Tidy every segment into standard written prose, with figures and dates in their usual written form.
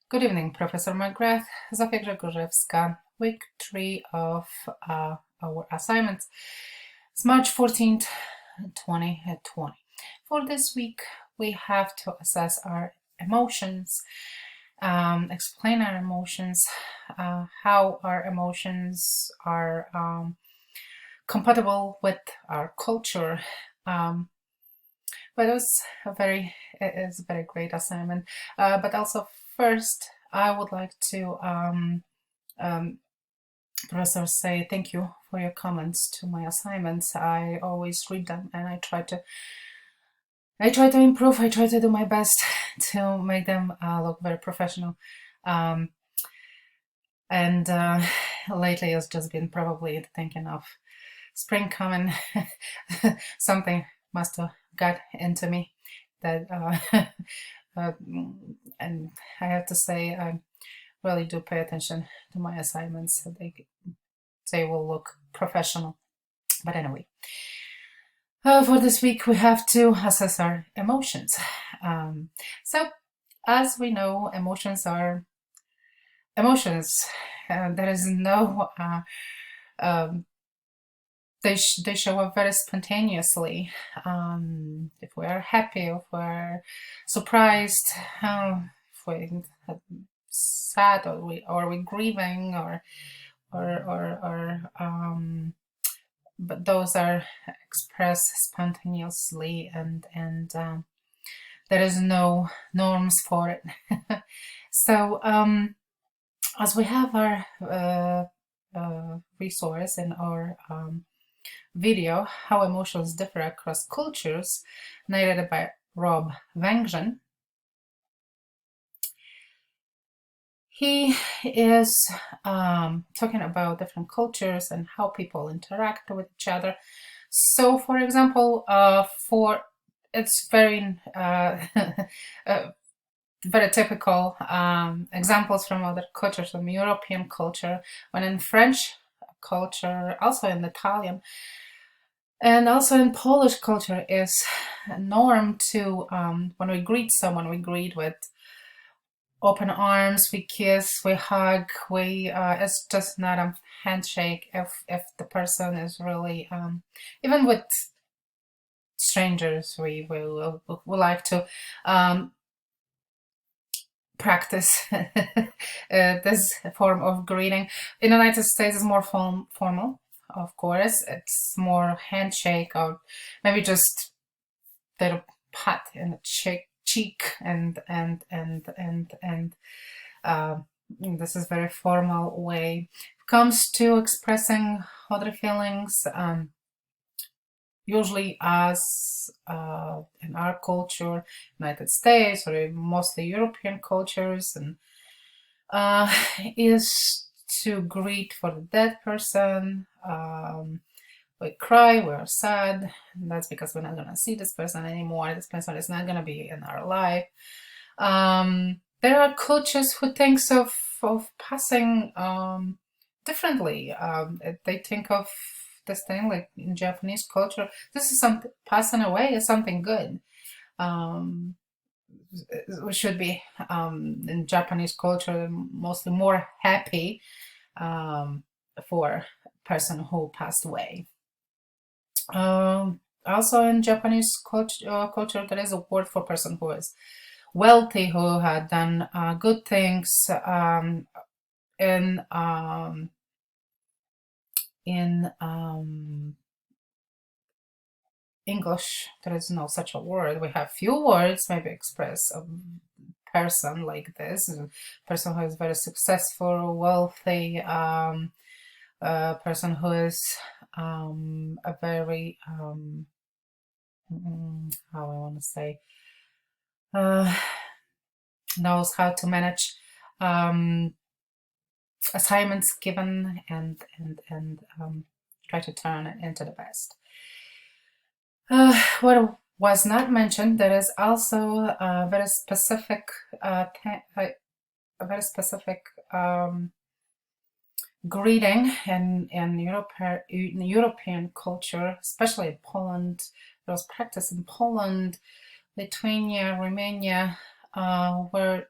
Good evening, Professor McGrath, Zofia Grzegorzewska, week 3 of our assignments. It's March 14th, 2020. For this week, we have to assess our emotions, explain our emotions, how our emotions are compatible with our culture. But it's a very great assignment. But also, first, I would like to, Professor, say thank you for your comments to my assignments. I always read them, and I try to improve. I try to do my best to make them look very professional. And lately, it's just been probably thinking of spring coming. Something must have got into me that and I have to say I really do pay attention to my assignments so they will look professional. But anyway, for this week we have to assess our emotions. So as we know, emotions are emotions. There is no they show up very spontaneously. If we are happy, if we're surprised, if we're sad, or we grieving, but those are expressed spontaneously, and there is no norms for it. So as we have our resource in our video, How Emotions Differ Across Cultures, narrated by Rob Węgrzyn. He is talking about different cultures and how people interact with each other. So, for example, it's very very typical examples from other cultures, from European culture, when in French culture, also in Italian, and also in Polish culture, is a norm to when we greet someone, we greet with open arms, we kiss, we hug, it's just not a handshake if the person is really even with strangers, we like to practice this form of greeting. In the United States, it's more formal, of course. It's more handshake, or maybe just little pat in the cheek, and this is very formal way. Comes to expressing other feelings, usually as in our culture, United States, or mostly European cultures, and is to greet for the dead person. We cry, we're sad, and that's because we're not going to see this person anymore. This person is not going to be in our life. There are cultures who thinks of passing differently. They think of this thing, like in Japanese culture, this is something, passing away is something good. We should be in Japanese culture mostly more happy for a person who passed away. Also in Japanese culture, there is a word for person who is wealthy, who had done good things in English. There is no such a word. We have few words maybe express a person like this, a person who is very successful, wealthy, person who is a very how I want to say, knows how to manage assignments given, and try to turn it into the best. What was not mentioned, there is also a very specific greeting in European culture, especially in Poland. It was practiced in Poland, Lithuania, Romania, where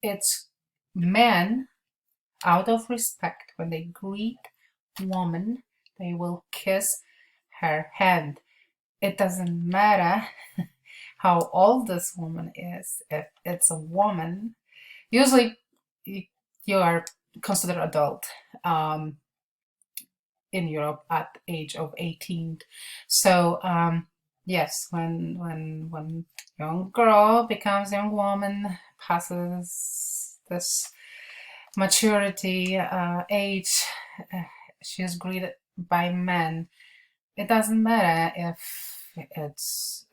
it's men, out of respect, when they greet woman, they will kiss her hand. It doesn't matter how old this woman is. If it's a woman, usually you are considered adult in Europe at the age of 18. So yes, when young girl becomes young woman, passes this maturity age, she is greeted by men. It doesn't matter if it's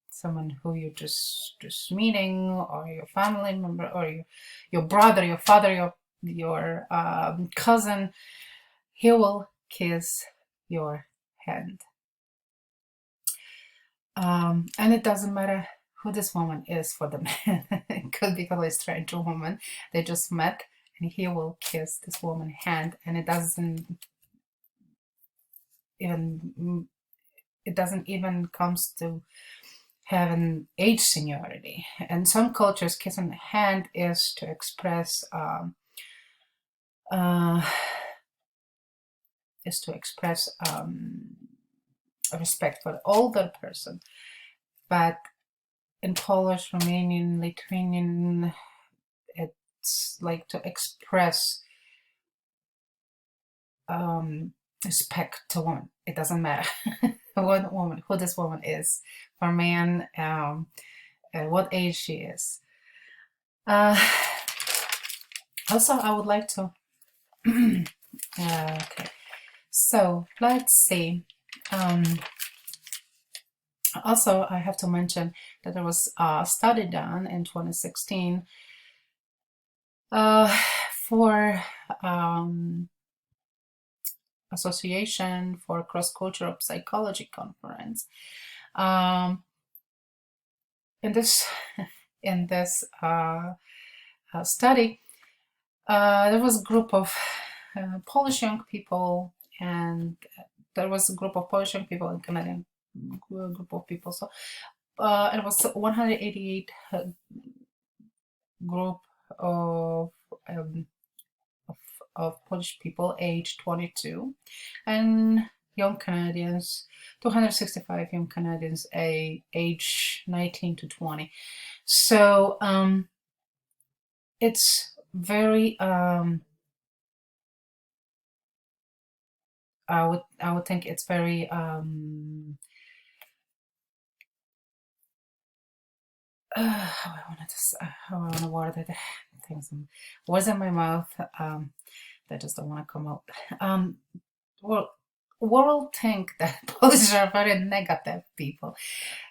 someone who you're just meeting, or your family member, or your brother, your father, your cousin. He will kiss your hand. And it doesn't matter who this woman is for the man. It could be a stranger woman they just met, and he will kiss this woman's hand, and it doesn't even comes to having age seniority. And some cultures, kissing the hand is to express respect for the older person. But in Polish, Romanian, Lithuanian, it's like to express respect to woman. It doesn't matter who this woman is. For man, what age she is. Also, I would like to. Okay, so let's see. Also, I have to mention that there was a study done in 2016 for Association for Cross-Cultural Psychology Conference. In this study, there was a group of Polish young people, and there was a group of Polish young people and Canadian group of people. So it was 188 group of Polish people aged 22, and young Canadians, 265 young Canadians age 19 to 20. So it's very I would think it's very how I want to word it. Some words in my mouth that just don't want to come out. Well, world think that Polish are very negative people,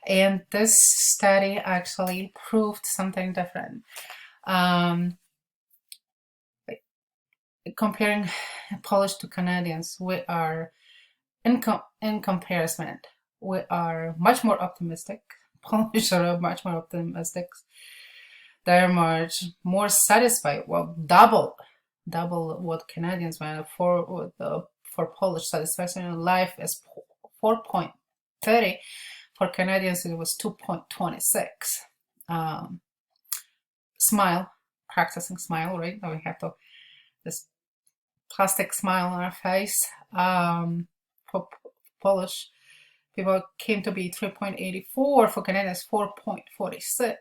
and this study actually proved something different. Comparing Polish to Canadians, we are in comparison, we are much more optimistic. Polish are much more optimistic. They're much more satisfied. Well, double what Canadians were. For Polish satisfaction in life is 4.30. For Canadians, it was 2.26. Smile, practicing smile, right? Now we have this plastic smile on our face. For Polish people came to be 3.84. For Canadians, 4.46.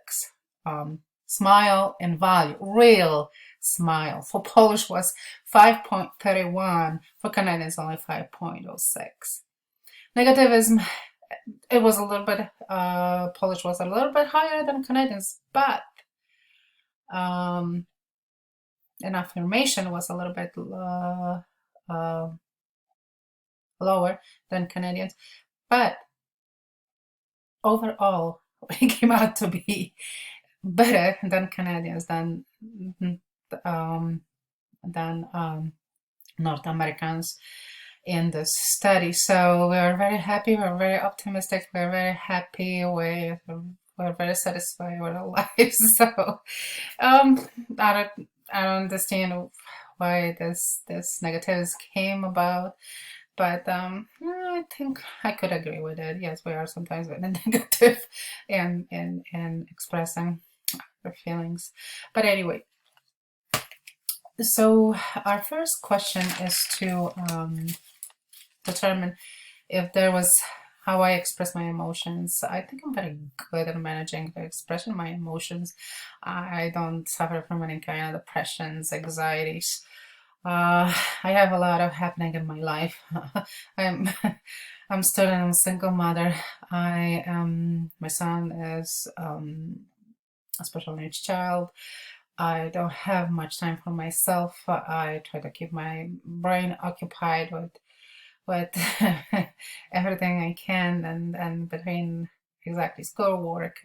Smile and value, real smile. For Polish was 5.31. For Canadians, only 5.06. Negativism, it was a little bit, Polish was a little bit higher than Canadians, but an affirmation was a little bit lower than Canadians. But overall, we came out to be better than Canadians, than North Americans in this study. So we're very happy, we're very optimistic, we're very happy, we're very satisfied with our lives. So I don't understand why this negatives came about. But I think I could agree with it. Yes, we are sometimes very negative in expressing her feelings. But anyway, so our first question is to determine if there was how I express my emotions. I think I'm very good at managing the expression of my emotions. I don't suffer from any kind of depressions, anxieties. I have a lot of happening in my life. I'm I'm still a single mother. My son is a special needs child. I don't have much time for myself. I try to keep my brain occupied with everything I can, and between exactly schoolwork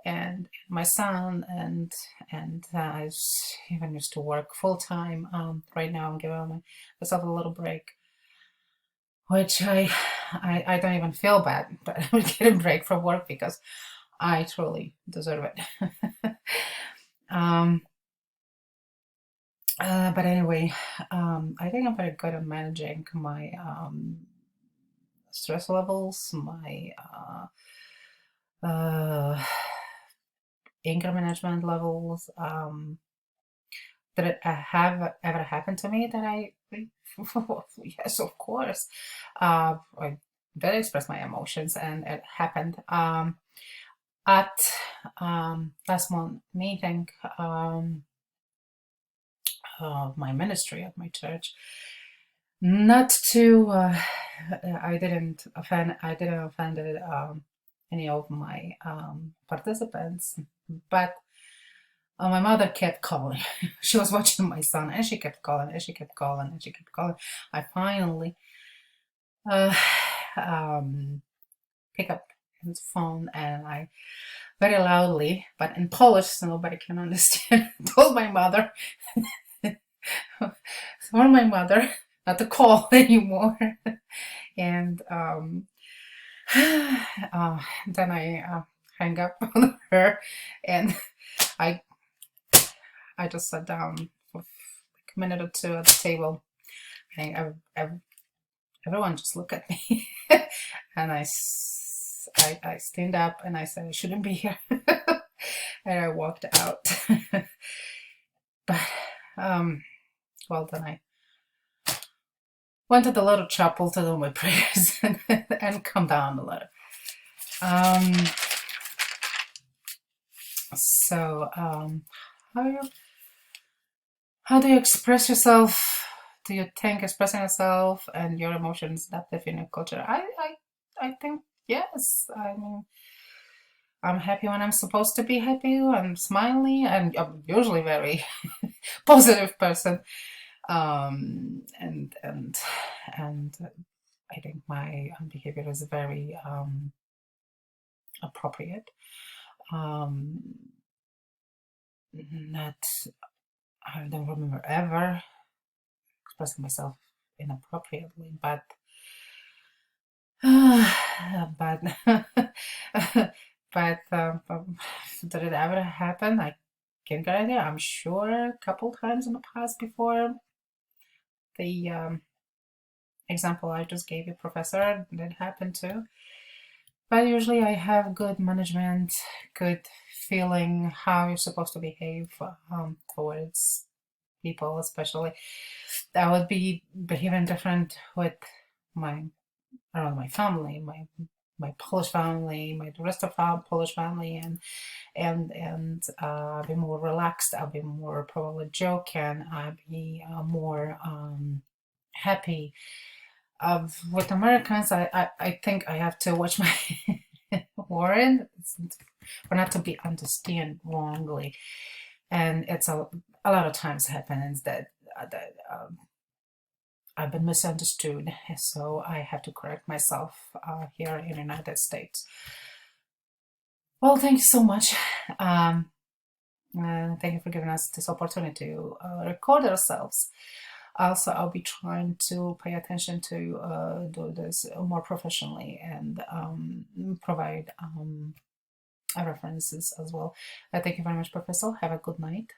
and my son, and I even used to work full time. Right now I'm giving myself a little break, which I don't even feel bad, but I'm getting a break from work because I truly deserve it. um, but anyway, I think I'm very good at managing my stress levels, my anger management levels. Did it have ever happened to me that I, yes, of course. I did express my emotions, and it happened at last month meeting of my ministry at my church. Not to, I didn't offend any of my participants, but my mother kept calling. She was watching my son, and she kept calling, and she kept calling, and she kept calling. I finally uh, um, pick up his phone, and I very loudly, but in Polish, so nobody can understand, told my mother, told my mother not to call anymore, and then I hang up on her, and I I just sat down for like a minute or two at the table. Everyone just looked at me, and I stand up and I said I shouldn't be here, and I walked out. But well, then I went to the little chapel to do my prayers and come down a little. So how do you express yourself? Do you think expressing yourself and your emotions adaptive in your culture? I think yes. I mean, I'm happy when I'm supposed to be happy. I'm smiley, and I'm usually very positive person. And I think my behavior is very appropriate. Not I don't remember ever expressing myself inappropriately, but but did it ever happen? I can't get idea. I'm sure a couple times in the past before the example I just gave you, Professor, did happen too. But usually I have good management, good feeling how you're supposed to behave towards people, especially. I would be behaving different with my around my family, my Polish family, my the rest of our Polish family, and I'll be more relaxed. I'll be more probably joking. I'll be more happy. With Americans, I think I have to watch my word for not to be understood wrongly, and it's a lot of times happens that I've been misunderstood, so I have to correct myself here in the United States. Well, thank you so much. Thank you for giving us this opportunity to record ourselves. Also, I'll be trying to pay attention to do this more professionally and provide references as well. Thank you very much, Professor. Have a good night.